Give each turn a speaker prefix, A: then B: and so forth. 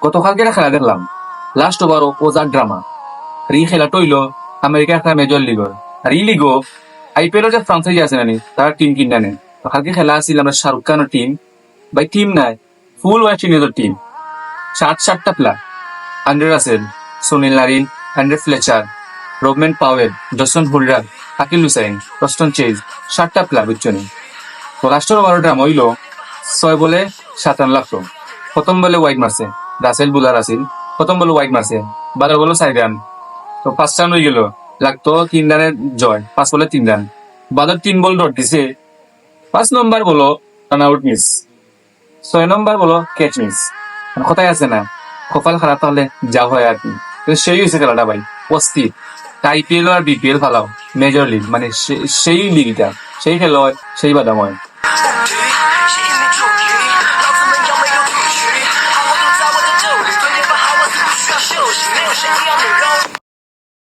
A: গতকালকে একটা খেলা দেখলাম, লাস্ট ওভার ওজার ড্রামা। আর এই খেলাটা হইলো আমেরিকার একটা মেজর লিগর। আর এই লিগও আইপিএল যে ফ্রান্সাইজি আছে নানি তারা টিম কিনা নেই। তো কালকে খেলা আছিল আমরা শাহরুখ খানের টিম, বাই টিম নাই, ফুল ওয়েস্ট ইন্ডিজের team, 60 player. Andre Russell, Sunil Narine, Andre Fletcher, Rovman Powell, Jason Holder, Akeal Hosein, Roston Chase, 60 player বুঝছেন। তো লাস্টের ওভার ড্রামা হইলো 6 বলে 57 লাগতো। প্রথম বলে ওয়াইড মারছে, রাসেল বুলার আসিল। প্রথম বলে ওয়াইড মারছে, 12 বলে 4 রান। তো 5 রান হয়ে গেল, লাগতো 3 রানের জয়। 5 বলে 3 রান, বাদর 3 বল ডট দিছে। 5 নম্বর বলো রান আউট মিস, 6 নম্বর বলো ক্যাচ মিস। কথাই আছে না, কপাল খারাপ তাহলে যা হয় আর কি। কিন্তু সেই হয়েছে খেলাটা ভাই, অস্থির। আইপিএল আর বিপিএল ফালাও, মেজর লিগ মানে সেই লিগ এটা, সেই খেলা হয়, সেই বাদাম হয়।
B: 是一名助理，老子们要没有体恤，好活都在我的兜里，对面不好我是不需要休息，没有谁一样的人。